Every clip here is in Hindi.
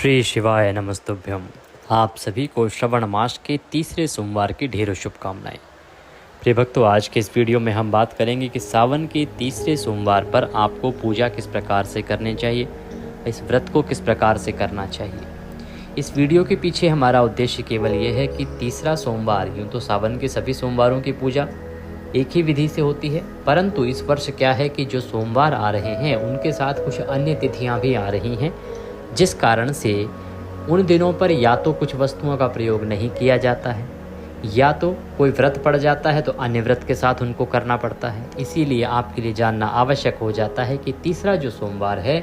श्री शिवाय नमस्तुभ्यम। आप सभी को श्रवण मास के तीसरे सोमवार की ढेरों शुभकामनाएं। प्रिय भक्तों, आज के इस वीडियो में हम बात करेंगे कि सावन के तीसरे सोमवार पर आपको पूजा किस प्रकार से करनी चाहिए, इस व्रत को किस प्रकार से करना चाहिए। इस वीडियो के पीछे हमारा उद्देश्य केवल ये है कि तीसरा सोमवार, यूँ तो सावन के सभी सोमवारों की पूजा एक ही विधि से होती है, परंतु इस वर्ष क्या है कि जो सोमवार आ रहे हैं उनके साथ कुछ अन्य तिथियां भी आ रही हैं, जिस कारण से उन दिनों पर या तो कुछ वस्तुओं का प्रयोग नहीं किया जाता है, या तो कोई व्रत पड़ जाता है तो अन्य व्रत के साथ उनको करना पड़ता है। इसीलिए आपके लिए जानना आवश्यक हो जाता है कि तीसरा जो सोमवार है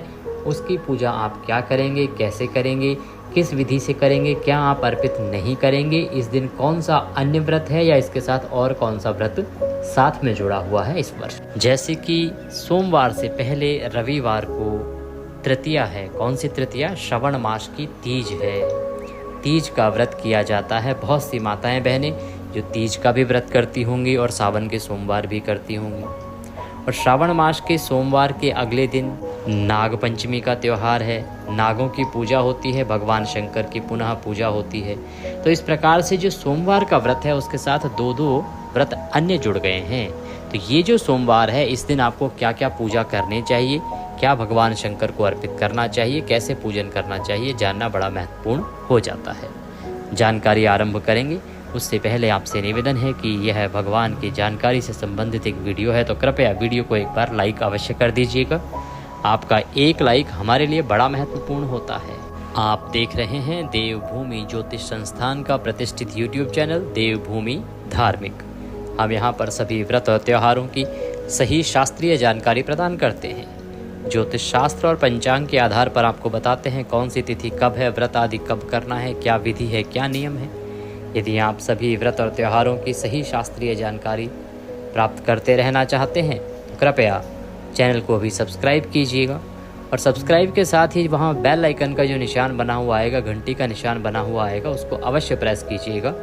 उसकी पूजा आप क्या करेंगे, कैसे करेंगे, किस विधि से करेंगे, क्या आप अर्पित नहीं करेंगे, इस दिन कौन सा अन्य व्रत है या इसके साथ और कौन सा व्रत साथ में जुड़ा हुआ है इस वर्ष। जैसे कि सोमवार से पहले रविवार को तृतीया है। कौन सी तृतीया? श्रवण मास की तीज है। तीज का व्रत किया जाता है। बहुत सी माताएं बहनें जो तीज का भी व्रत करती होंगी और सावन के सोमवार भी करती होंगी। और श्रावण मास के सोमवार के अगले दिन नाग पंचमी का त्यौहार है। नागों की पूजा होती है, भगवान शंकर की पुनः पूजा होती है। तो इस प्रकार से जो सोमवार का व्रत है उसके साथ दो दो व्रत अन्य जुड़ गए हैं। तो ये जो सोमवार है इस दिन आपको क्या क्या पूजा करनी चाहिए, क्या भगवान शंकर को अर्पित करना चाहिए, कैसे पूजन करना चाहिए, जानना बड़ा महत्वपूर्ण हो जाता है। जानकारी आरंभ करेंगे उससे पहले आपसे निवेदन है कि यह भगवान की जानकारी से संबंधित एक वीडियो है, तो कृपया वीडियो को एक बार लाइक अवश्य कर दीजिएगा। आपका एक लाइक हमारे लिए बड़ा महत्वपूर्ण होता है। आप देख रहे हैं देवभूमि ज्योतिष संस्थान का प्रतिष्ठित यूट्यूब चैनल देवभूमि धार्मिक। हम यहाँ पर सभी व्रत और त्योहारों की सही शास्त्रीय जानकारी प्रदान करते हैं। ज्योतिष शास्त्र और पंचांग के आधार पर आपको बताते हैं कौन सी तिथि कब है, व्रत आदि कब करना है, क्या विधि है, क्या नियम है। यदि आप सभी व्रत और त्योहारों की सही शास्त्रीय जानकारी प्राप्त करते रहना चाहते हैं तो कृपया चैनल को भी सब्सक्राइब कीजिएगा। और सब्सक्राइब के साथ ही वहाँ बेल आइकन का जो निशान बना हुआ आएगा, घंटी का निशान बना हुआ आएगा, उसको अवश्य प्रेस कीजिएगा।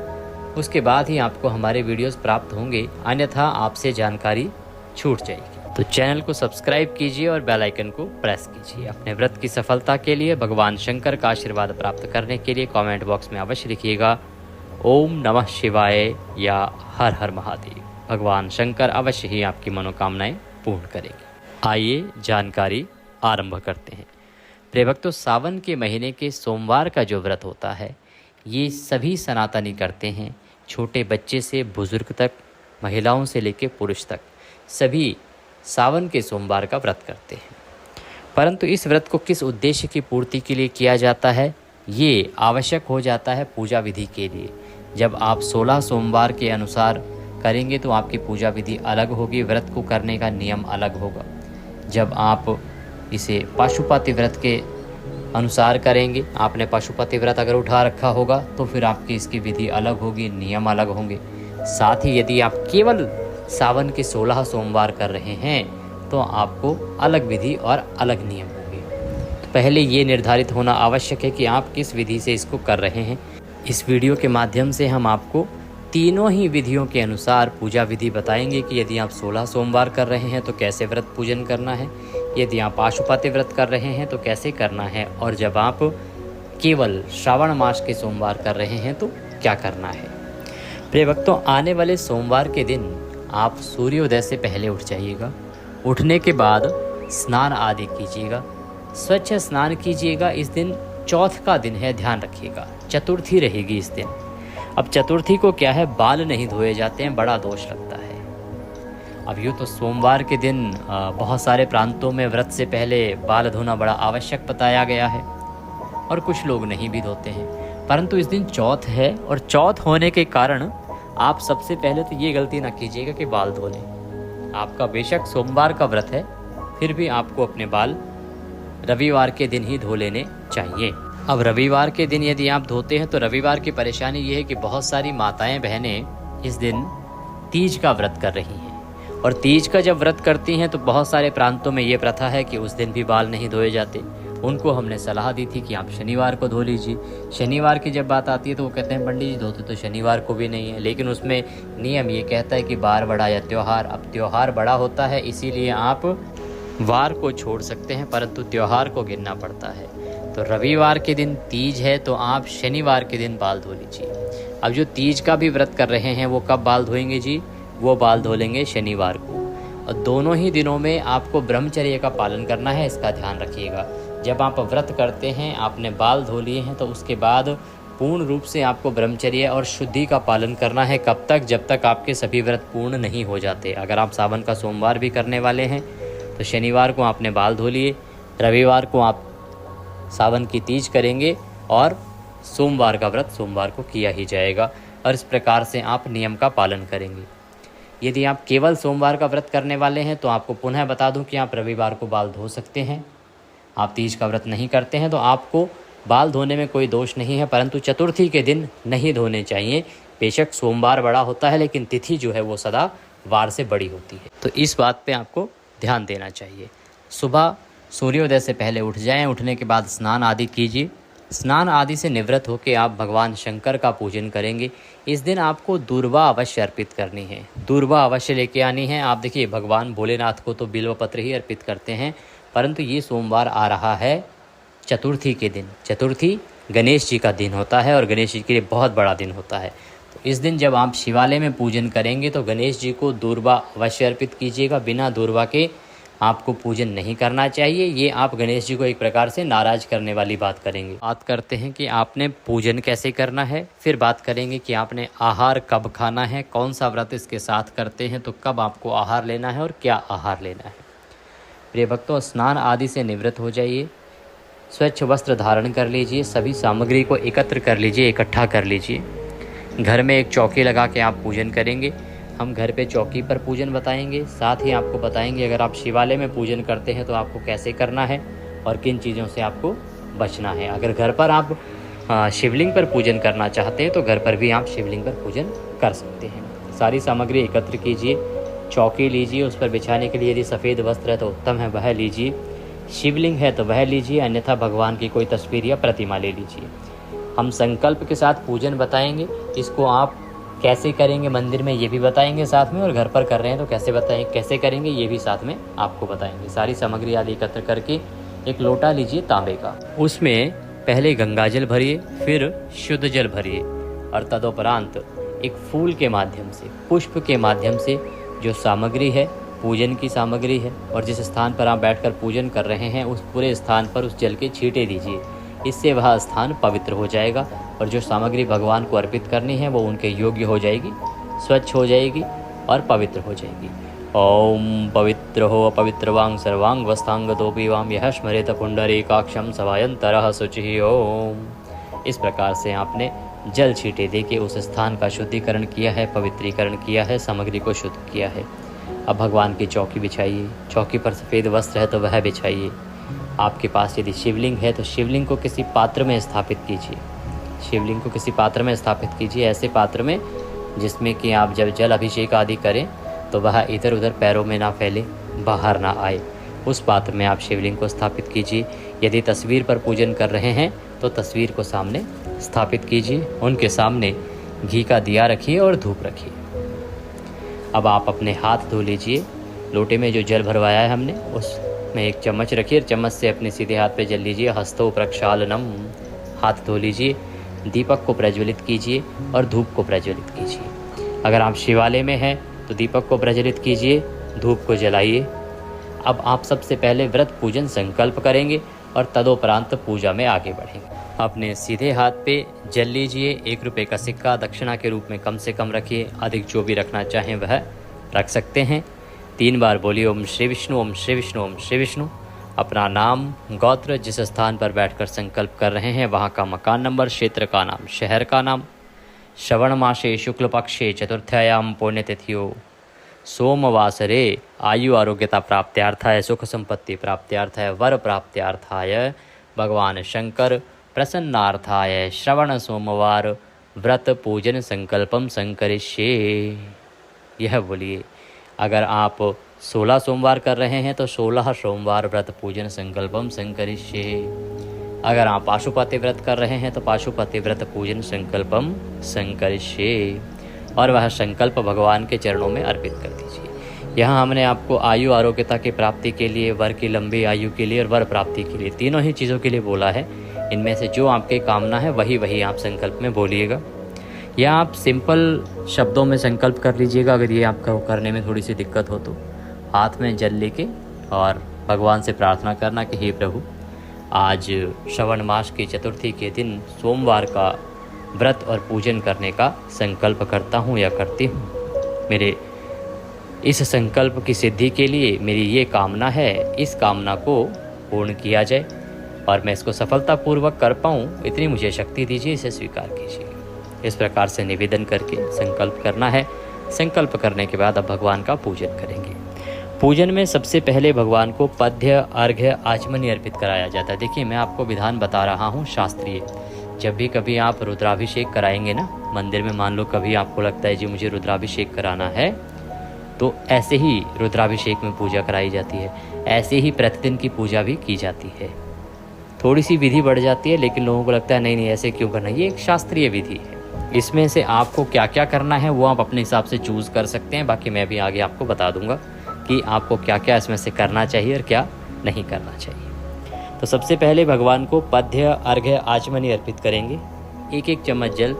उसके बाद ही आपको हमारे वीडियोस प्राप्त होंगे, अन्यथा आपसे जानकारी छूट जाएगी। तो चैनल को सब्सक्राइब कीजिए और बेल आइकन को प्रेस कीजिए। अपने व्रत की सफलता के लिए, भगवान शंकर का आशीर्वाद प्राप्त करने के लिए कमेंट बॉक्स में अवश्य लिखिएगा ओम नमः शिवाय या हर हर महादेव। भगवान शंकर अवश्य ही आपकी मनोकामनाएं पूर्ण करेंगे। आइए जानकारी आरंभ करते हैं। प्रिय भक्तों, सावन के महीने के सोमवार का जो व्रत होता है ये सभी सनातनी करते हैं। छोटे बच्चे से बुजुर्ग तक, महिलाओं से लेकर पुरुष तक सभी सावन के सोमवार का व्रत करते हैं। परंतु इस व्रत को किस उद्देश्य की पूर्ति के लिए किया जाता है, ये आवश्यक हो जाता है पूजा विधि के लिए। जब आप 16 सोमवार के अनुसार करेंगे तो आपकी पूजा विधि अलग होगी, व्रत को करने का नियम अलग होगा। जब आप इसे पाशुपति व्रत के अनुसार करेंगे, आपने पाशुपति व्रत अगर उठा रखा होगा तो फिर आपकी इसकी विधि अलग होगी, नियम अलग होंगे। साथ ही यदि आप केवल सावन के 16 सोमवार कर रहे हैं तो आपको अलग विधि और अलग नियम होंगे। तो पहले ये निर्धारित होना आवश्यक है कि आप किस विधि से इसको कर रहे हैं। इस वीडियो के माध्यम से हम आपको तीनों ही विधियों के अनुसार पूजा विधि बताएंगे कि यदि आप 16 सोमवार कर रहे हैं तो कैसे व्रत पूजन करना है, यदि आप पाशुपति व्रत कर रहे हैं तो कैसे करना है, और जब आप केवल श्रावण मास के सोमवार कर रहे हैं तो क्या करना है। प्रिय भक्तों, आने वाले सोमवार के दिन आप सूर्योदय से पहले उठ जाइएगा। उठने के बाद स्नान आदि कीजिएगा, स्वच्छ स्नान कीजिएगा। इस दिन चौथ का दिन है, ध्यान रखिएगा, चतुर्थी रहेगी इस दिन। अब चतुर्थी को क्या है, बाल नहीं धोए जाते हैं, बड़ा दोष लगता है। अब यूँ तो सोमवार के दिन बहुत सारे प्रांतों में व्रत से पहले बाल धोना बड़ा आवश्यक बताया गया है और कुछ लोग नहीं भी धोते हैं। परंतु इस दिन चौथ है और चौथ होने के कारण आप सबसे पहले तो ये गलती ना कीजिएगा कि बाल धो लें। आपका बेशक सोमवार का व्रत है, फिर भी आपको अपने बाल रविवार के दिन ही धो लेने चाहिए। अब रविवार के दिन यदि आप धोते हैं तो रविवार की परेशानी ये है कि बहुत सारी माताएं बहनें इस दिन तीज का व्रत कर रही हैं, और तीज का जब व्रत करती हैं तो बहुत सारे प्रांतों में ये प्रथा है कि उस दिन भी बाल नहीं धोए जाते। उनको हमने सलाह दी थी कि आप शनिवार को धो लीजिए। शनिवार की जब बात आती है तो वो कहते हैं पंडित जी धोते तो शनिवार को भी नहीं है, लेकिन उसमें नियम ये कहता है कि बार बड़ा या त्यौहार। अब त्यौहार बड़ा होता है इसीलिए आप वार को छोड़ सकते हैं, परंतु त्यौहार को गिनना पड़ता है। तो रविवार के दिन तीज है तो आप शनिवार के दिन बाल धो लीजिए। अब जो तीज का भी व्रत कर रहे हैं वो कब बाल धोएंगे जी? वो बाल धो लेंगे शनिवार को। और दोनों ही दिनों में आपको ब्रह्मचर्य का पालन करना है, इसका ध्यान रखिएगा। जब आप व्रत करते हैं, आपने बाल धो लिए हैं, तो उसके बाद पूर्ण रूप से आपको ब्रह्मचर्य और शुद्धि का पालन करना है। कब तक? जब तक आपके सभी व्रत पूर्ण नहीं हो जाते। अगर आप सावन का सोमवार भी करने वाले हैं तो शनिवार को आपने बाल धो लिए, रविवार को आप सावन की तीज करेंगे और सोमवार का व्रत सोमवार को किया ही जाएगा। और इस प्रकार से आप नियम का पालन करेंगे। यदि आप केवल सोमवार का व्रत करने वाले हैं तो आपको पुनः बता दूं कि आप रविवार को बाल धो सकते हैं। आप तीज का व्रत नहीं करते हैं तो आपको बाल धोने में कोई दोष नहीं है, परंतु चतुर्थी के दिन नहीं धोने चाहिए। बेशक सोमवार बड़ा होता है लेकिन तिथि जो है वो सदा वार से बड़ी होती है, तो इस बात पे आपको ध्यान देना चाहिए। सुबह सूर्योदय से पहले उठ जाएं, उठने के बाद स्नान आदि कीजिए। स्नान आदि से निवृत्त होकर आप भगवान शंकर का पूजन करेंगे। इस दिन आपको दूर्वा अवश्य अर्पित करनी है, दूर्वा अवश्य लेके आनी है। आप देखिए, भगवान भोलेनाथ को तो बिल्वपत्र ही अर्पित करते हैं, परंतु ये सोमवार आ रहा है चतुर्थी के दिन। चतुर्थी गणेश जी का दिन होता है और गणेश जी के लिए बहुत बड़ा दिन होता है। तो इस दिन जब आप शिवालय में पूजन करेंगे तो गणेश जी को दूर्वा अवश्य अर्पित कीजिएगा। बिना दूर्वा के आपको पूजन नहीं करना चाहिए। ये आप गणेश जी को एक प्रकार से नाराज करने वाली बात करेंगे। बात करते हैं कि आपने पूजन कैसे करना है, फिर बात करेंगे कि आपने आहार कब खाना है, कौन सा व्रत इसके साथ करते हैं तो कब आपको आहार लेना है और क्या आहार लेना है। प्रिय भक्तों, स्नान आदि से निवृत्त हो जाइए, स्वच्छ वस्त्र धारण कर लीजिए, सभी सामग्री को एकत्र कर लीजिए, इकट्ठा कर लीजिए। घर में एक चौकी लगा के आप पूजन करेंगे। हम घर पे चौकी पर पूजन बताएंगे, साथ ही आपको बताएंगे अगर आप शिवालय में पूजन करते हैं तो आपको कैसे करना है और किन चीज़ों से आपको बचना है। अगर घर पर आप शिवलिंग पर पूजन करना चाहते हैं तो घर पर भी आप शिवलिंग पर पूजन कर सकते हैं। सारी सामग्री एकत्र कीजिए, चौकी लीजिए, उस पर बिछाने के लिए यदि सफ़ेद वस्त्र है तो उत्तम है, वह लीजिए। शिवलिंग है तो वह लीजिए, अन्यथा भगवान की कोई तस्वीर या प्रतिमा ले लीजिए। हम संकल्प के साथ पूजन बताएंगे, इसको आप कैसे करेंगे मंदिर में ये भी बताएंगे साथ में, और घर पर कर रहे हैं तो कैसे करेंगे ये भी साथ में आपको बताएंगे। सारी सामग्री आदि एकत्र करके एक लोटा लीजिए तांबे का, उसमें पहले गंगा जल भरिए, फिर शुद्ध जल भरिए और तदुपरांत एक फूल के माध्यम से, पुष्प के माध्यम से जो सामग्री है, पूजन की सामग्री है, और जिस स्थान पर आप बैठकर पूजन कर रहे हैं उस पूरे स्थान पर उस जल के छींटे दीजिए। इससे वह स्थान पवित्र हो जाएगा और जो सामग्री भगवान को अर्पित करनी है वो उनके योग्य हो जाएगी, स्वच्छ हो जाएगी और पवित्र हो जाएगी। ओम पवित्र हो अपवित्रवांग सर्वांग वस्तांग दोपी वाम यह स्मरेत पुंडरीकाक्षम सवायंतरः शुचिः ओम। इस प्रकार से आपने जल छींटे दे के उस स्थान का शुद्धिकरण किया है, पवित्रीकरण किया है, सामग्री को शुद्ध किया है। अब भगवान की चौकी बिछाइए, चौकी पर सफ़ेद वस्त्र है तो वह बिछाइए। आपके पास यदि शिवलिंग है तो शिवलिंग को किसी पात्र में स्थापित कीजिए, शिवलिंग को किसी पात्र में स्थापित कीजिए, ऐसे पात्र में जिसमें कि आप जब जल अभिषेक आदि करें तो वह इधर उधर पैरों में ना फैले, बाहर ना आए। उस पात्र में आप शिवलिंग को स्थापित कीजिए। यदि तस्वीर पर पूजन कर रहे हैं तो तस्वीर को सामने स्थापित कीजिए, उनके सामने घी का दिया रखिए और धूप रखिए। अब आप अपने हाथ धो लीजिए, लोटे में जो जल भरवाया है हमने उसमें एक चम्मच रखिए, चम्मच से अपने सीधे हाथ पे जल लीजिए। हस्तो प्रक्षालनम, हाथ धो लीजिए, दीपक को प्रज्वलित कीजिए और धूप को प्रज्वलित कीजिए। अगर आप शिवालय में हैं तो दीपक को प्रज्वलित कीजिए, धूप को जलाइए। अब आप सबसे पहले व्रत पूजन संकल्प करेंगे और तदोपरांत पूजा में आगे बढ़ेंगे। अपने सीधे हाथ पे जल लीजिए, 1 रुपये का सिक्का दक्षिणा के रूप में कम से कम रखिए, अधिक जो भी रखना चाहें वह रख सकते हैं। 3 बार बोलिए ओम श्री विष्णु, ओम श्री विष्णु, ओम श्री विष्णु। अपना नाम, गोत्र, जिस स्थान पर बैठकर संकल्प कर रहे हैं वहाँ का मकान नंबर, क्षेत्र का नाम, शहर का नाम, श्रवण मासे शुक्ल पक्षे चतुर्थ्यायाम पुण्यतिथियो सोमवासरे आयु आरोग्यता प्राप्त्यार्थाय, सुख संपत्ति प्राप्त्यार्थाय, वर प्राप्त्यार्थाय, भगवान शंकर प्रसन्नार्थाय श्रवण सोमवार व्रत पूजन संकल्पम संकरिष्ये। यह बोलिए। अगर आप 16 सोमवार कर रहे हैं तो 16 सोमवार व्रत पूजन संकल्पम संकरिष्ये। अगर आप पाशुपति व्रत कर रहे हैं तो पाशुपति व्रत पूजन संकल्पम संकरिष्ये, और वह संकल्प भगवान के चरणों में अर्पित कर दीजिए। यहाँ हमने आपको आयु आरोग्यता की प्राप्ति के लिए, वर की लंबी आयु के लिए और वर प्राप्ति के लिए, तीनों ही चीज़ों के लिए बोला है। इनमें से जो आपकी कामना है वही आप संकल्प में बोलिएगा, या आप सिंपल शब्दों में संकल्प कर लीजिएगा। अगर ये आपको करने में थोड़ी सी दिक्कत हो तो हाथ में जल लेके और भगवान से प्रार्थना करना कि हे प्रभु, आज श्रवण मास की चतुर्थी के दिन सोमवार का व्रत और पूजन करने का संकल्प करता हूँ या करती हूँ। मेरे इस संकल्प की सिद्धि के लिए मेरी ये कामना है, इस कामना को पूर्ण किया जाए और मैं इसको सफलतापूर्वक कर पाऊँ, इतनी मुझे शक्ति दीजिए, इसे स्वीकार कीजिए। इस प्रकार से निवेदन करके संकल्प करना है। संकल्प करने के बाद अब भगवान का पूजन करेंगे। पूजन में सबसे पहले भगवान को पद्य, अर्घ्य, आचमनी अर्पित कराया जाता है। देखिए, मैं आपको विधान बता रहा हूँ शास्त्रीय। जब भी कभी आप रुद्राभिषेक कराएंगे ना मंदिर में, मान लो कभी आपको लगता है जी मुझे रुद्राभिषेक कराना है, तो ऐसे ही रुद्राभिषेक में पूजा कराई जाती है। ऐसे ही प्रतिदिन की पूजा भी की जाती है। थोड़ी सी विधि बढ़ जाती है, लेकिन लोगों को लगता है नहीं ऐसे क्यों करना। ये एक शास्त्रीय विधि है। इसमें से आपको क्या क्या करना है वो आप अपने हिसाब से चूज़ कर सकते हैं। बाकी मैं भी आगे आपको बता दूंगा कि आपको क्या क्या इसमें से करना चाहिए और क्या नहीं करना चाहिए। तो सबसे पहले भगवान को पद्य, अर्घ्य, आचमनी अर्पित करेंगे। एक एक चम्मच जल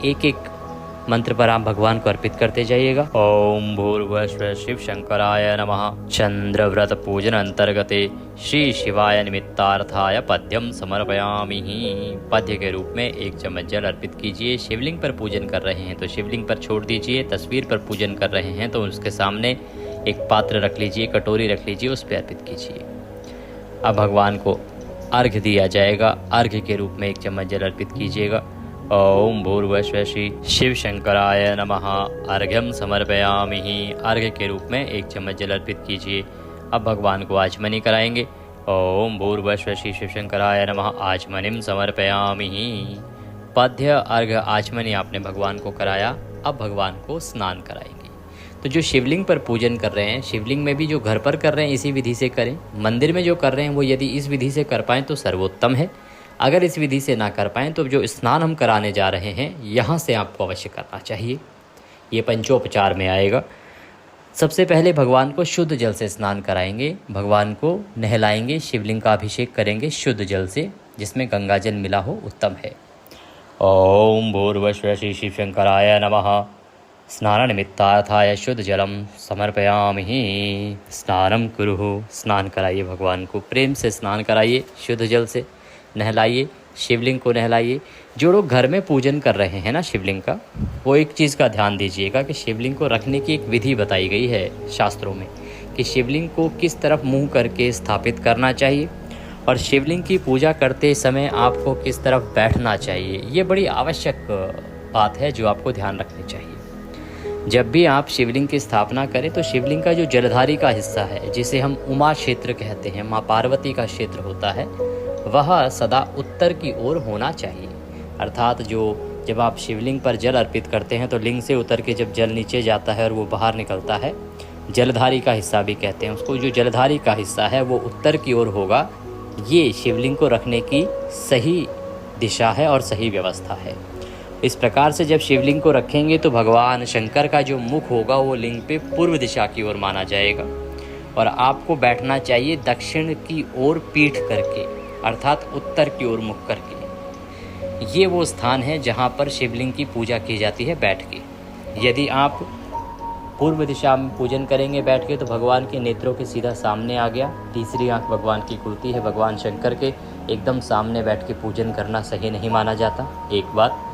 एक एक मंत्र पर आप भगवान को अर्पित करते जाइएगा। ओम भूर्भुवस्सुः शिव शंकराय नमः। चंद्र व्रत पूजन अंतर्गते श्री शिवाय निमित्तार्थाय पद्यम समर्पयामि। पद्य के रूप में एक चम्मच जल अर्पित कीजिए। शिवलिंग पर पूजन कर रहे हैं तो शिवलिंग पर छोड़ दीजिए। तस्वीर पर पूजन कर रहे हैं तो उसके सामने एक पात्र रख लीजिए, कटोरी रख लीजिए, उस पर अर्पित कीजिए। अब भगवान को अर्घ्य दिया जाएगा। अर्घ्य के रूप में एक चम्मच जल अर्पित कीजिएगा। ओम भूर्भुवस्सुः श्री शिव शंकराय नमः। अर्घ्यम समर्पयामि। अर्घ्य के रूप में एक चम्मच जल अर्पित कीजिए। अब भगवान को आचमनी कराएंगे। ओम भूर्भुवस्सुः श्री शिव शंकराय नमः। आचमनिम समर्पयामि। पद्य, अर्घ्य, आचमनी आपने भगवान को कराया। अब भगवान को स्नान कराएंगे। तो जो शिवलिंग पर पूजन कर रहे हैं, शिवलिंग में भी जो घर पर कर रहे हैं इसी विधि से करें। मंदिर में जो कर रहे हैं वो यदि इस विधि से कर पाएँ तो सर्वोत्तम है। अगर इस विधि से ना कर पाएँ तो जो स्नान हम कराने जा रहे हैं यहाँ से आपको अवश्य करना चाहिए। ये पंचोपचार में आएगा। सबसे पहले भगवान को शुद्ध जल से स्नान कराएंगे। भगवान को नहलाएंगे, शिवलिंग का अभिषेक करेंगे शुद्ध जल से, जिसमें गंगा जल मिला हो उत्तम है। ओम भूर्भुवस्सुः श्री शिव शंकराय नमः। स्नान निमित्तार्थाय शुद्ध जलम समर्पयामि। स्नानम कुरुः। स्नान कराइए, भगवान को प्रेम से स्नान कराइए, शुद्ध जल से नहलाइए, शिवलिंग को नहलाइए। जो लोग घर में पूजन कर रहे हैं ना शिवलिंग का, वो एक चीज़ का ध्यान दीजिएगा कि शिवलिंग को रखने की एक विधि बताई गई है शास्त्रों में कि शिवलिंग को किस तरफ मुंह करके स्थापित करना चाहिए और शिवलिंग की पूजा करते समय आपको किस तरफ बैठना चाहिए। ये बड़ी आवश्यक बात है जो आपको ध्यान रखनी चाहिए। जब भी आप शिवलिंग की स्थापना करें तो शिवलिंग का जो जलधारी का हिस्सा है, जिसे हम उमा क्षेत्र कहते हैं, माँ पार्वती का क्षेत्र होता है, वह सदा उत्तर की ओर होना चाहिए। अर्थात जब आप शिवलिंग पर जल अर्पित करते हैं तो लिंग से उतर के जब जल नीचे जाता है और वो बाहर निकलता है, जलधारी का हिस्सा भी कहते हैं उसको, जो जलधारी का हिस्सा है वो उत्तर की ओर होगा। ये शिवलिंग को रखने की सही दिशा है और सही व्यवस्था है। इस प्रकार से जब शिवलिंग को रखेंगे तो भगवान शंकर का जो मुख होगा वो लिंग पे पूर्व दिशा की ओर माना जाएगा और आपको बैठना चाहिए दक्षिण की ओर पीठ करके, अर्थात उत्तर की ओर मुख करके। ये वो स्थान है जहाँ पर शिवलिंग की पूजा की जाती है बैठ के। यदि आप पूर्व दिशा में पूजन करेंगे बैठ के तो भगवान के नेत्रों के सीधा सामने आ गया। तीसरी आंख भगवान की खुलती है। भगवान शंकर के एकदम सामने बैठ के पूजन करना सही नहीं माना जाता। एक बात,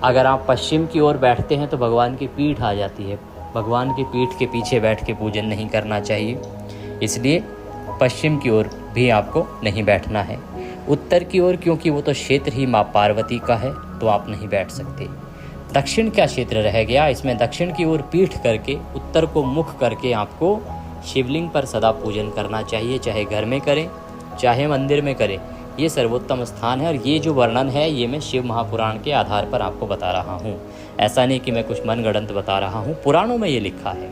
अगर आप पश्चिम की ओर बैठते हैं तो भगवान की पीठ आ जाती है। भगवान की पीठ के पीछे बैठ के पूजन नहीं करना चाहिए, इसलिए पश्चिम की ओर भी आपको नहीं बैठना है। उत्तर की ओर, क्योंकि वो तो क्षेत्र ही माँ पार्वती का है, तो आप नहीं बैठ सकते। दक्षिण का क्षेत्र रह गया, इसमें दक्षिण की ओर पीठ करके उत्तर को मुख करके आपको शिवलिंग पर सदा पूजन करना चाहिए, चाहे घर में करें चाहे मंदिर में करें। ये सर्वोत्तम स्थान है और ये जो वर्णन है ये मैं शिव महापुराण के आधार पर आपको बता रहा हूँ। ऐसा नहीं कि मैं कुछ मनगढ़ंत बता रहा हूँ, पुराणों में ये लिखा है।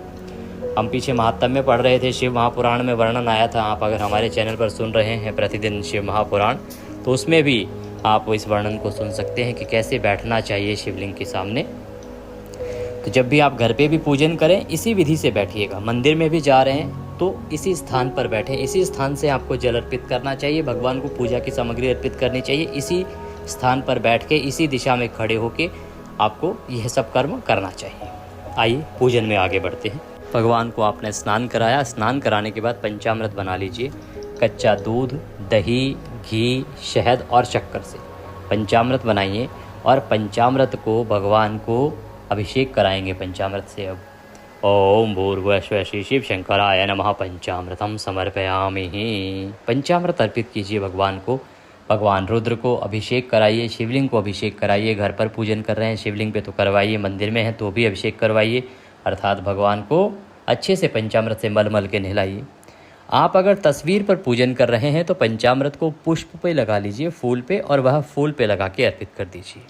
हम पीछे महात्म्य में पढ़ रहे थे, शिव महापुराण में वर्णन आया था। आप अगर हमारे चैनल पर सुन रहे हैं प्रतिदिन शिव महापुराण, तो उसमें भी आप इस वर्णन को सुन सकते हैं कि कैसे बैठना चाहिए शिवलिंग के सामने। तो जब भी आप घर पे भी पूजन करें इसी विधि से बैठिएगा। मंदिर में भी जा रहे हैं तो इसी स्थान पर बैठे, इसी स्थान से आपको जल अर्पित करना चाहिए, भगवान को पूजा की सामग्री अर्पित करनी चाहिए। इसी स्थान पर बैठ के, इसी दिशा में खड़े होके आपको यह सब कर्म करना चाहिए। आइए पूजन में आगे बढ़ते हैं। भगवान को आपने स्नान कराया, स्नान कराने के बाद पंचामृत बना लीजिए। कच्चा दूध, दही, घी, शहद और शक्कर से पंचामृत बनाइए और पंचामृत को भगवान को अभिषेक कराएंगे पंचामृत से। अब ओम भूर्भुवः श्री शिव शंकराय नमः पंचामृतम समर्पयामि। पंचामृत अर्पित कीजिए भगवान को। भगवान रुद्र को अभिषेक कराइए, शिवलिंग को अभिषेक कराइए। घर पर पूजन कर रहे हैं शिवलिंग पे तो करवाइए, मंदिर में है तो भी अभिषेक करवाइए, अर्थात भगवान को अच्छे से पंचामृत से मल मल के नहलाइए। आप अगर तस्वीर पर पूजन कर रहे हैं तो पंचामृत को पुष्प पे लगा लीजिए, फूल पे, और वह फूल पे लगा के अर्पित कर दीजिए।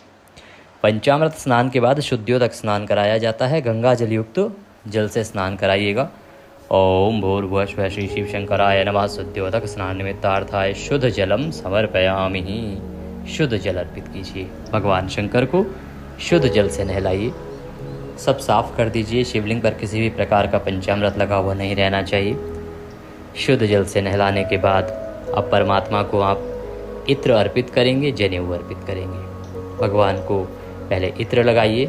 पंचामृत स्नान के बाद शुद्धियोदक स्नान कराया जाता है, गंगा जल युक्त जल से स्नान कराइएगा। ओम भूर्भुवः श्री शिव शंकराय नमः। शुद्धियोदक स्नान निमित्तार्थाय शुद्ध जलम समर्पयामि। शुद्ध जल अर्पित कीजिए, भगवान शंकर को शुद्ध जल से नहलाइए, सब साफ कर दीजिए। शिवलिंग पर किसी भी प्रकार का पंचामृत लगा हुआ नहीं रहना चाहिए। शुद्ध जल से नहलाने के बाद अब परमात्मा को आप इत्र अर्पित करेंगे, जनेऊ अर्पित करेंगे। भगवान को पहले इत्र लगाइए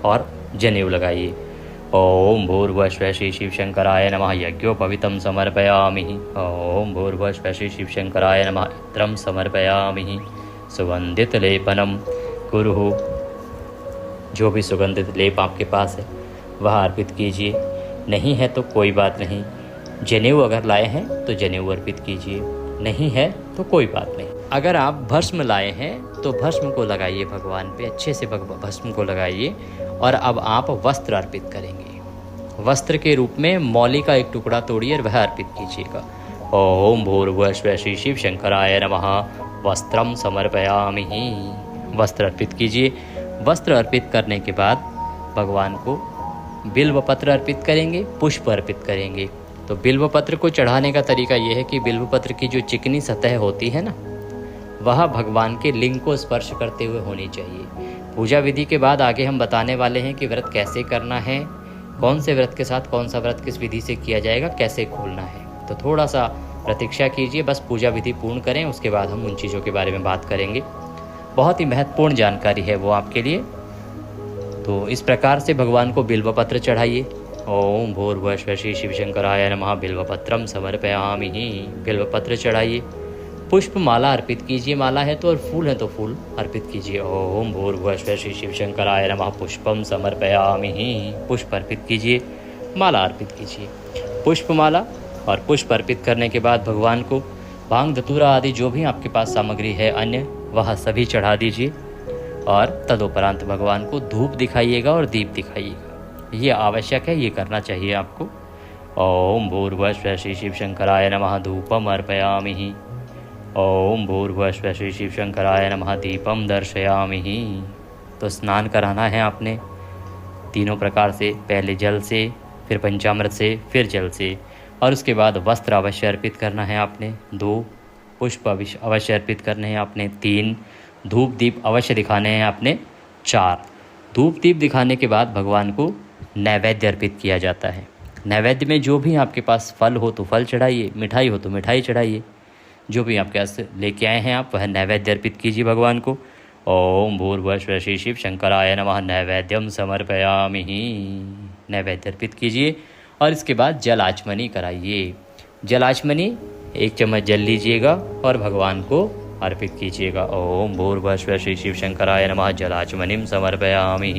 और जनेऊ लगाइए। ओम भूर्भुवः श्री शिव शंकराय नमः यज्ञोपवीतं समर्पयामि। ओम भूर्भुवः श्री शिव शंकराय नमः इत्रं समर्पयामि। सुगंधित लेपनम कुरु। जो भी सुगंधित लेप आपके पास है वह अर्पित कीजिए, नहीं है तो कोई बात नहीं। जनेऊ अगर लाए हैं तो जनेऊ अर्पित कीजिए, नहीं है तो कोई बात नहीं। अगर आप भस्म लाए हैं तो भस्म को लगाइए भगवान पे, अच्छे से भस्म को लगाइए। और अब आप वस्त्र अर्पित करेंगे। वस्त्र के रूप में मौली का एक टुकड़ा तोड़िए और वह अर्पित कीजिएगा। ओम भूर्भुवः श्री शिव शंकराय नमः वस्त्रम समर्पयामि। वस्त्र अर्पित कीजिए। वस्त्र अर्पित करने के बाद भगवान को बिल्व पत्र अर्पित करेंगे, पुष्प अर्पित करेंगे। तो बिल्व पत्र को चढ़ाने का तरीका यह है कि बिल्व पत्र की जो चिकनी सतह होती है ना, वह भगवान के लिंग को स्पर्श करते हुए होनी चाहिए। पूजा विधि के बाद आगे हम बताने वाले हैं कि व्रत कैसे करना है, कौन से व्रत के साथ कौन सा व्रत किस विधि से किया जाएगा, कैसे खोलना है। तो थोड़ा सा प्रतीक्षा कीजिए, बस पूजा विधि पूर्ण करें, उसके बाद हम उन चीज़ों के बारे में बात करेंगे। बहुत ही महत्वपूर्ण जानकारी है वो आपके लिए। तो इस प्रकार से भगवान को बिल्व पत्र चढ़ाइए। ओम भूर्भुवः श्री शिव शंकराय नमः बिल्वपत्रम समर्पयामि। बिल्वपत्र चढ़ाइए। पुष्प माला अर्पित कीजिए, माला है तो, और फूल है तो फूल अर्पित कीजिए। ओम भूर्भुवः श्री शिव शंकराय नमः पुष्पम समर्पयामि। पुष्प अर्पित कीजिए, माला अर्पित कीजिए। पुष्प माला और पुष्प अर्पित करने के बाद भगवान को भांग धतूरा आदि जो भी आपके पास सामग्री है अन्य, वह सभी चढ़ा दीजिए। और तदुपरांत भगवान को धूप दिखाइएगा और दीप दिखाइएगा। ये आवश्यक है, ये करना चाहिए आपको। ओम भूर्भुवः श्री शिव शंकराय नमः धूपम अर्पयामि। ओम भूर्भुवः श्री शिव शंकराय नमः दीपम दर्शयामि। तो स्नान कराना है आपने तीनों प्रकार से, पहले जल से, फिर पंचामृत से, फिर जल से। और उसके बाद वस्त्र अवश्य अर्पित करना है आपने 2, पुष्प अवश्य अर्पित करने हैं आपने 3, धूप दीप अवश्य दिखाने हैं आपने 4। धूप दीप दिखाने के बाद भगवान को नैवेद्य अर्पित किया जाता है। नैवेद्य में जो भी आपके पास फल हो तो फल चढ़ाइए, मिठाई हो तो मिठाई चढ़ाइए। जो भी आपके पास लेके आए हैं आप, वह नैवेद्य अर्पित कीजिए भगवान को। ओम भूर्भुवः श्री शिव शंकराय नमः नैवेद्यम समर्पयामि। नैवेद्य अर्पित कीजिए और इसके बाद जल आचमनी कराइए। जल आचमनी 1 चम्मच जल लीजिएगा और भगवान को अर्पित कीजिएगा। ओम भूर्भुवः श्री शिव शंकराय नमः जलाचमनीम समर्पयामि।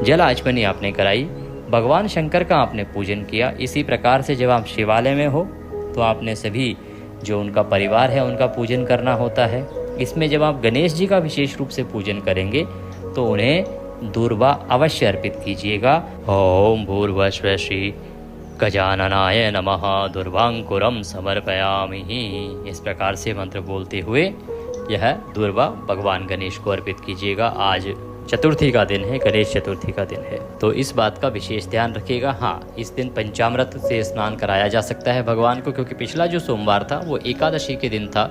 जल आचमनी आपने कराई, भगवान शंकर का आपने पूजन किया। इसी प्रकार से जब आप शिवालय में हो तो आपने सभी जो उनका परिवार है उनका पूजन करना होता है। इसमें जब आप गणेश जी का विशेष रूप से पूजन करेंगे तो उन्हें दूर्वा अवश्य अर्पित कीजिएगा। ओम भूर्भुवः श्री गजाननाय नमः दुर्वांकुरम समर्पयामि। इस प्रकार से मंत्र बोलते हुए यह दूर्वा भगवान गणेश को अर्पित कीजिएगा। आज चतुर्थी का दिन है, गणेश चतुर्थी का दिन है, तो इस बात का विशेष ध्यान रखिएगा। हाँ, इस दिन पंचामृत से स्नान कराया जा सकता है भगवान को, क्योंकि पिछला जो सोमवार था वो एकादशी के दिन था।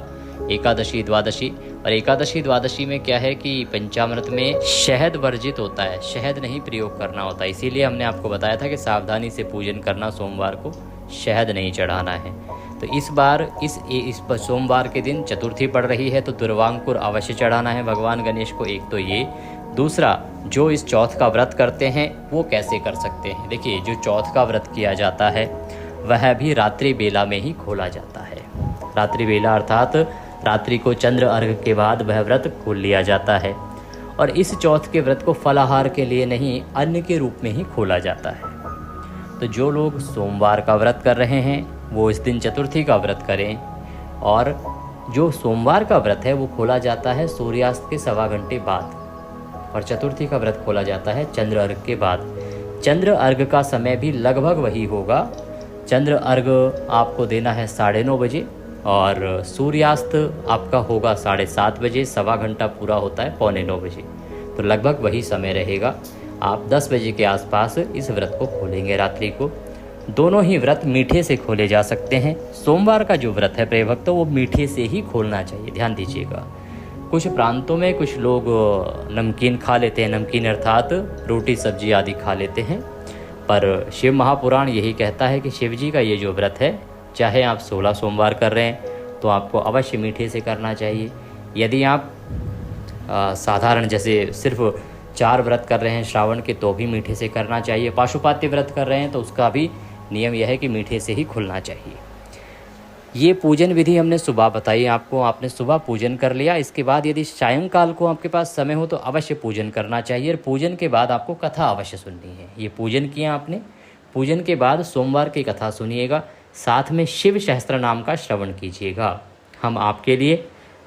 एकादशी द्वादशी। और एकादशी द्वादशी में क्या है कि पंचामृत में शहद वर्जित होता है, शहद नहीं प्रयोग करना होता, इसीलिए हमने आपको बताया था कि सावधानी से पूजन करना, सोमवार को शहद नहीं चढ़ाना है। तो इस बार इस सोमवार के दिन चतुर्थी पड़ रही है, तो दुर्वांकुर अवश्य चढ़ाना है भगवान गणेश को। एक तो ये, दूसरा जो इस चौथ का व्रत करते हैं वो कैसे कर सकते हैं। देखिए, जो चौथ का व्रत किया जाता है वह भी रात्रि बेला में ही खोला जाता है। रात्रि बेला अर्थात रात्रि को चंद्र अर्घ के बाद वह व्रत खोल लिया जाता है। और इस चौथ के व्रत को फलाहार के लिए नहीं, अन्न के रूप में ही खोला जाता है। तो जो लोग सोमवार का व्रत कर रहे हैं वो इस दिन चतुर्थी का व्रत करें। और जो सोमवार का व्रत है वो खोला जाता है सूर्यास्त के 1.25 घंटे बाद, और चतुर्थी का व्रत खोला जाता है चंद्र अर्घ के बाद। चंद्र अर्घ का समय भी लगभग वही होगा। चंद्र अर्घ आपको देना है 9:30 बजे, और सूर्यास्त आपका होगा 7:30 बजे। 1.25 घंटा पूरा होता है 8:45 बजे, तो लगभग वही समय रहेगा। आप 10 बजे के आसपास इस व्रत को खोलेंगे रात्रि को। दोनों ही व्रत मीठे से खोले जा सकते हैं। सोमवार का जो व्रत है प्रिय भक्तों, वो मीठे से ही खोलना चाहिए, ध्यान दीजिएगा। कुछ प्रांतों में कुछ लोग नमकीन खा लेते हैं, नमकीन अर्थात रोटी सब्जी आदि खा लेते हैं, पर शिव महापुराण यही कहता है कि शिव जी का ये जो व्रत है, चाहे आप 16 सोमवार कर रहे हैं तो आपको अवश्य मीठे से करना चाहिए। यदि आप साधारण जैसे सिर्फ 4 व्रत कर रहे हैं श्रावण के, तो भी मीठे से करना चाहिए। पाशुपात्य व्रत कर रहे हैं तो उसका भी नियम यह है कि मीठे से ही खुलना चाहिए। ये पूजन विधि हमने सुबह बताई आपको, आपने सुबह पूजन कर लिया। इसके बाद यदि सायंकाल को आपके पास समय हो तो अवश्य पूजन करना चाहिए। और पूजन के बाद आपको कथा अवश्य सुननी है। ये पूजन किया आपने, पूजन के बाद सोमवार की कथा सुनिएगा, साथ में शिव सहस्त्र नाम का श्रवण कीजिएगा। हम आपके लिए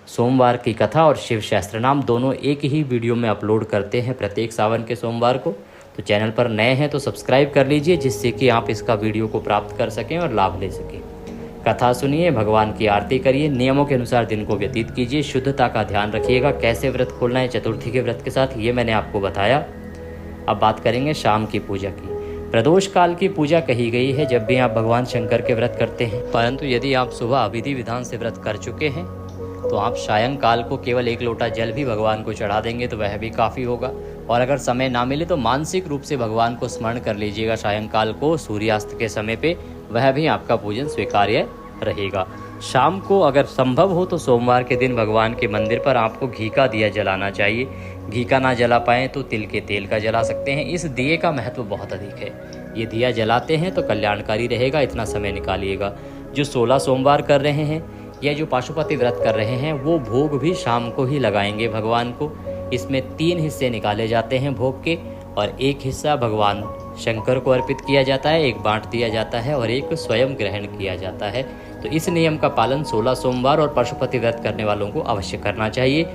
सोमवार की कथा और शिव सहस्त्र नाम दोनों एक ही वीडियो में अपलोड करते हैं प्रत्येक सावन के सोमवार को। तो चैनल पर नए हैं तो सब्सक्राइब कर लीजिए, जिससे कि आप इसका वीडियो को प्राप्त कर सकें और लाभ ले सकें। कथा सुनिए, भगवान की आरती करिए, नियमों के अनुसार दिन को व्यतीत कीजिए, शुद्धता का ध्यान रखिएगा। कैसे व्रत खोलना है चतुर्थी के व्रत के साथ, ये मैंने आपको बताया। अब बात करेंगे शाम की पूजा की। प्रदोष काल की पूजा कही गई है जब भी आप भगवान शंकर के व्रत करते हैं, परंतु यदि आप सुबह विधि विधान से व्रत कर चुके हैं तो आप सायंकाल को केवल 1 लोटा जल भी भगवान को चढ़ा देंगे तो वह भी काफ़ी होगा। और अगर समय ना मिले तो मानसिक रूप से भगवान को स्मरण कर लीजिएगा सायंकाल को सूर्यास्त के समय पे, वह भी आपका पूजन स्वीकार्य रहेगा। शाम को अगर संभव हो तो सोमवार के दिन भगवान के मंदिर पर आपको घी का दिया जलाना चाहिए। घी का ना जला पाएँ तो तिल के तेल का जला सकते हैं। इस दिए का महत्व बहुत अधिक है। ये दिया जलाते हैं तो कल्याणकारी रहेगा, इतना समय निकालिएगा। जो 16 सोमवार कर रहे हैं या जो पाशुपति व्रत कर रहे हैं वो भोग भी शाम को ही लगाएंगे भगवान को। इसमें 3 हिस्से निकाले जाते हैं भोग के, और 1 हिस्सा भगवान शंकर को अर्पित किया जाता है, 1 बांट दिया जाता है और 1 स्वयं ग्रहण किया जाता है। तो इस नियम का पालन 16 सोमवार और पाशुपति व्रत करने वालों को अवश्य करना चाहिए।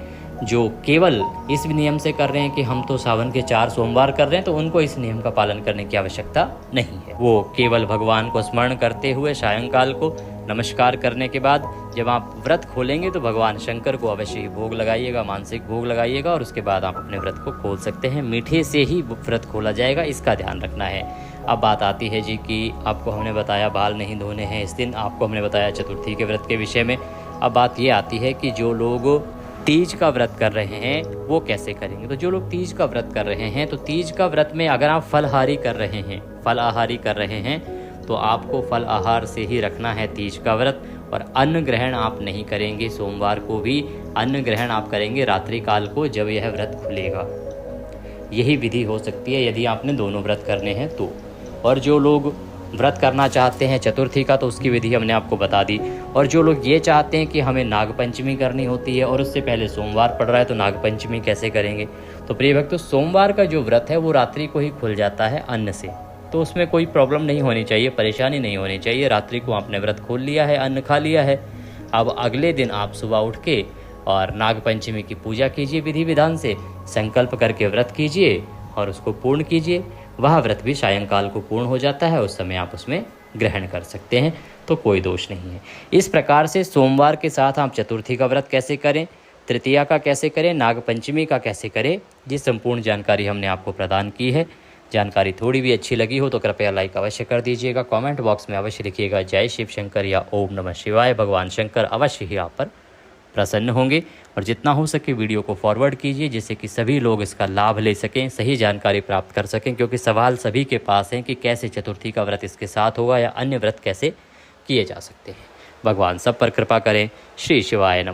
जो केवल इस नियम से कर रहे हैं कि हम तो सावन के 4 सोमवार कर रहे हैं, तो उनको इस नियम का पालन करने की आवश्यकता नहीं है। वो केवल भगवान को स्मरण करते हुए सायंकाल को नमस्कार करने के बाद जब आप व्रत खोलेंगे तो भगवान शंकर को अवश्य ही भोग लगाइएगा, मानसिक भोग लगाइएगा, और उसके बाद आप अपने व्रत को खोल सकते हैं। मीठे से ही व्रत खोला जाएगा, इसका ध्यान रखना है। अब बात आती है जी कि आपको हमने बताया बाल नहीं धोने हैं इस दिन, आपको हमने बताया चतुर्थी के व्रत के विषय में। अब बात ये आती है कि जो लोग तीज का व्रत कर रहे हैं वो कैसे करेंगे। तो जो लोग तीज का व्रत कर रहे हैं, तो तीज का व्रत में अगर आप फलाहारी कर रहे हैं, फलाहारी कर रहे हैं तो आपको फल आहार से ही रखना है तीज का व्रत। और अन्न ग्रहण आप नहीं करेंगे। सोमवार को भी अन्न ग्रहण आप करेंगे रात्रि काल को, जब यह व्रत खुलेगा। यही विधि हो सकती है यदि आपने दोनों व्रत करने हैं तो। और जो लोग व्रत करना चाहते हैं चतुर्थी का, तो उसकी विधि हमने आपको बता दी। और जो लोग ये चाहते हैं कि हमें नागपंचमी करनी होती है और उससे पहले सोमवार पड़ रहा है, तो नागपंचमी कैसे करेंगे। तो प्रिय भक्तों, सोमवार का जो व्रत है वो रात्रि को ही खुल जाता है अन्न से, तो उसमें कोई प्रॉब्लम नहीं होनी चाहिए, परेशानी नहीं होनी चाहिए। रात्रि को आपने व्रत खोल लिया है, अन्न खा लिया है। अब अगले दिन आप सुबह उठ के और नागपंचमी की पूजा कीजिए, विधि विधान से संकल्प करके व्रत कीजिए और उसको पूर्ण कीजिए। वह व्रत भी सायंकाल को पूर्ण हो जाता है, उस समय आप उसमें ग्रहण कर सकते हैं, तो कोई दोष नहीं है। इस प्रकार से सोमवार के साथ आप चतुर्थी का व्रत कैसे करें, तृतीया का कैसे करें, नागपंचमी का कैसे करें, ये संपूर्ण जानकारी हमने आपको प्रदान की है। जानकारी थोड़ी भी अच्छी लगी हो तो कृपया लाइक अवश्य कर दीजिएगा। कमेंट बॉक्स में अवश्य लिखिएगा जय शिव शंकर या ओम नमः शिवाय। भगवान शंकर अवश्य ही आप पर प्रसन्न होंगे। और जितना हो सके वीडियो को फॉरवर्ड कीजिए जिससे कि सभी लोग इसका लाभ ले सकें, सही जानकारी प्राप्त कर सकें, क्योंकि सवाल सभी के पास हैं कि कैसे चतुर्थी का व्रत इसके साथ होगा या अन्य व्रत कैसे किए जा सकते हैं। भगवान सब पर कृपा करें। श्री शिवाय नमः।